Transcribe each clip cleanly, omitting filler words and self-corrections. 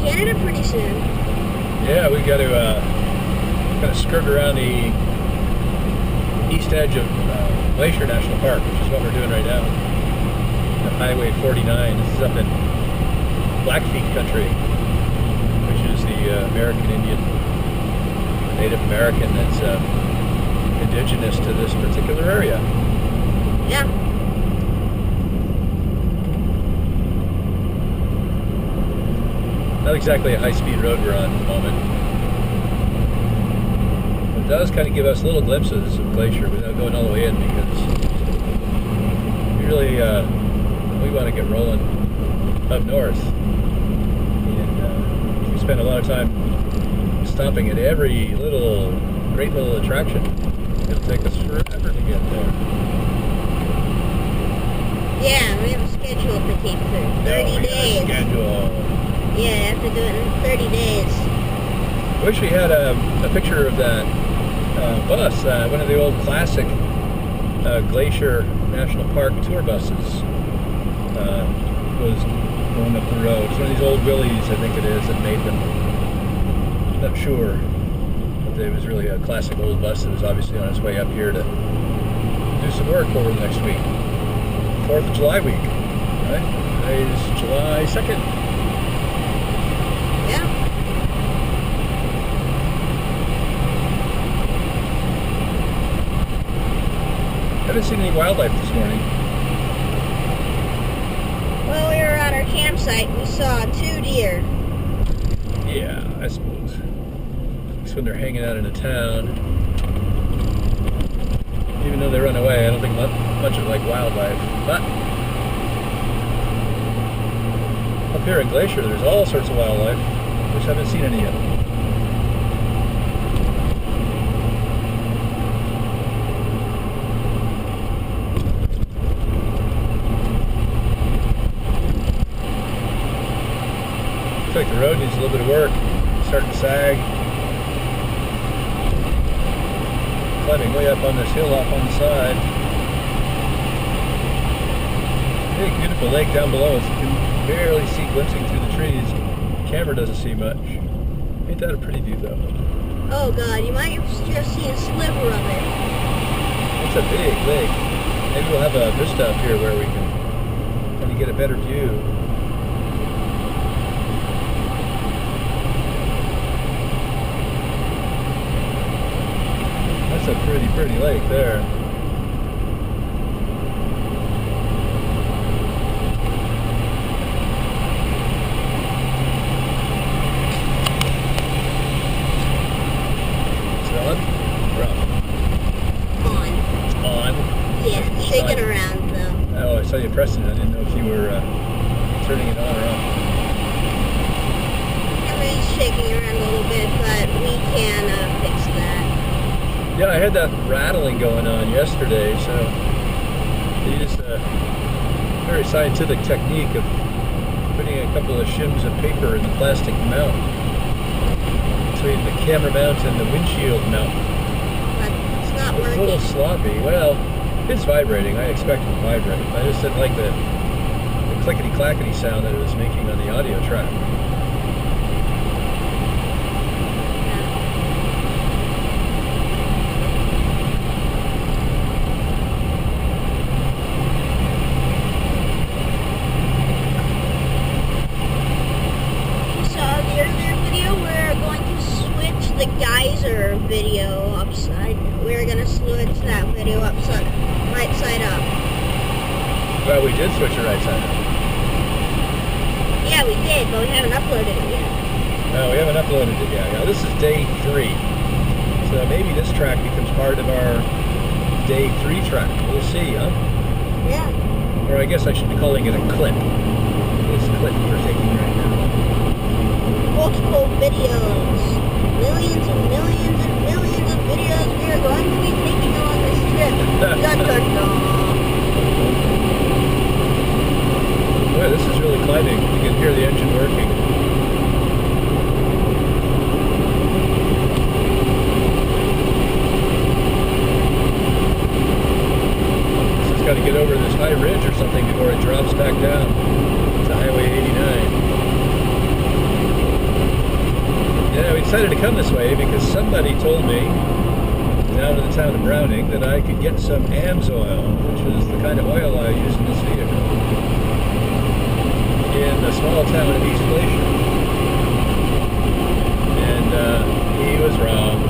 Canada pretty soon. Yeah, we got to kind of skirt around the east edge of Glacier National Park, which is what we're doing right now. The Highway 49. This is up in Blackfeet country, which is the American Indian, Native American that's indigenous to this particular area. Yeah. Not exactly a high-speed road we're on at the moment. It does kind of give us little glimpses of Glacier without going all the way in, because we want to get rolling up north. And we spend a lot of time stopping at every great little attraction. It'll take us forever to get there. Yeah, we have a schedule to keep through. 30 days. Schedule. Yeah, you have to do it in 30 days. I wish we had a picture of that bus, one of the old classic Glacier National Park tour buses was going up the road. It's one of these old Willies, I think it is, that made them. Not sure. But it was really a classic old bus that was obviously on its way up here to do some work over the next week. 4th of July week, right? Today is July 2nd. Yeah. Haven't seen any wildlife this morning. Well, we were at our campsite. We saw 2 deer. Yeah, I suppose. It's when they're hanging out in a town. Even though they run away, I don't think much of like wildlife. But up here in Glacier, there's all sorts of wildlife. Just haven't seen any yet. Looks like the road needs a little bit of work. It's starting to sag. Climbing way up on this hill off on the side. Big beautiful lake down below us. You can barely see glimpsing through the trees. The camera doesn't see much. Ain't that a pretty view though? Oh god, you might just see a sliver of it. It's a big lake. Maybe we'll have a vista up here where we can kind of get a better view. That's a pretty lake there. Is it on? Or off? On. It's on. Yeah, shaking around though. Oh, I saw you pressing it. I didn't know if you were turning it on or off. It's shaking around a little bit, but we can fix that. Yeah, I had that rattling going on yesterday, so they used a very scientific technique of putting a couple of shims of paper in the plastic mount between the camera mount and the windshield mount. But it's not It's a working. little sloppy. Well, it's vibrating. I expect it to vibrate. I just didn't like the clickety-clackety sound that it was making on the audio track. The geyser video upside. We're gonna switch that video upside, right side up. Well, we did switch it right side up. Yeah, we did, but we haven't uploaded it yet. No, we haven't uploaded it yet. Yeah, this is day 3. So maybe this track becomes part of our day 3 track. We'll see, huh? Yeah. Or I guess I should be calling it a clip. This clip we're taking right now. Multiple videos. Millions and millions and millions of videos we are going to be taking on this trip. Dun, dun, dun. Boy, this is really climbing. You can hear the engine working. This has got to get over this high ridge or something before it drops back down to Highway 89. decided to come this way because somebody told me down in the town of Browning that I could get some AMS oil, which is the kind of oil I use in this vehicle, in a small town of East Glacier. And he was wrong.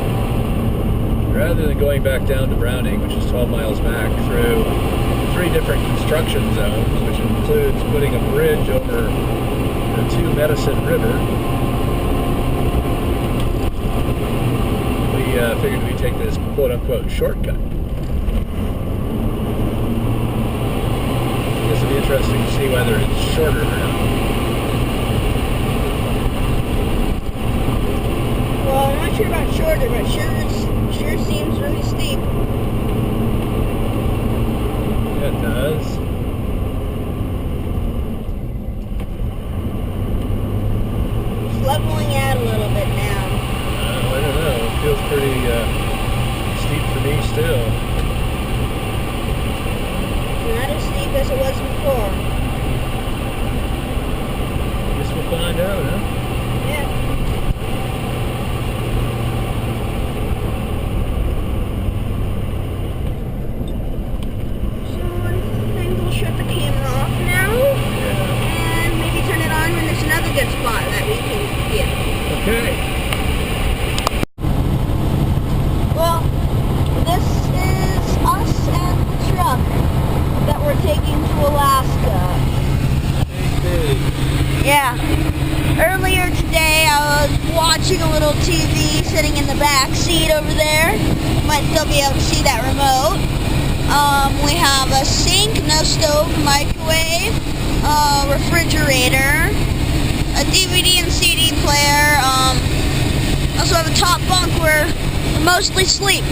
Rather than going back down to Browning, which is 12 miles back, through 3 different construction zones, which includes putting a bridge over the 2 Medicine River, we figured we'd take this quote-unquote shortcut. This will be interesting to see whether it's shorter or not. Well, I'm not sure about shorter, but sure seems really steep. Yeah, it does. It's leveling out a little bit now. I don't know. It feels pretty steep for me still. Not as steep as it was before. Guess we'll find out, huh? Yeah. So I think we'll shut the camera off now. Yeah. And maybe turn it on when there's another good spot that we can get. Okay. Well, this is us and the truck that we're taking to Alaska. Big. Yeah. Earlier today I was watching a little TV sitting in the back seat over there. You might still be able to see that remote. We have a sink, no stove, microwave, refrigerator, a DVD and CD player, also have a top bunk where we mostly sleep.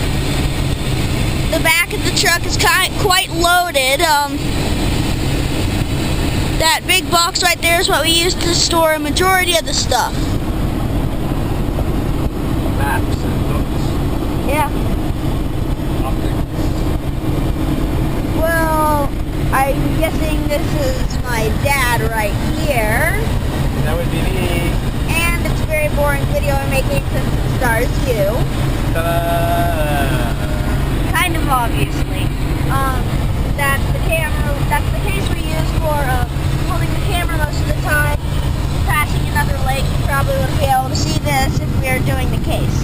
The back of the truck is quite loaded. That big box right there is what we use to store a majority of the stuff. Maps and books. Yeah. Optics. Well, I'm guessing this is my dad right here. That would be me. And it's a very boring video I'm making since it stars you. Kind of obviously. That's the camera. That's the case we use for holding the camera most of the time. Passing another lake, you probably wouldn't be able to see this if we were doing the case.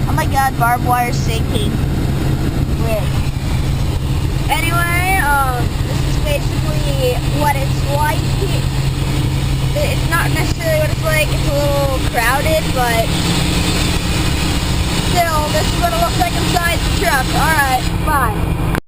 Oh my God, barbed wire sinking. Weird. Anyway, this is basically what it's like. It's not necessarily what it's like. It's a little crowded, but still, this is what it looks like inside the truck. All right.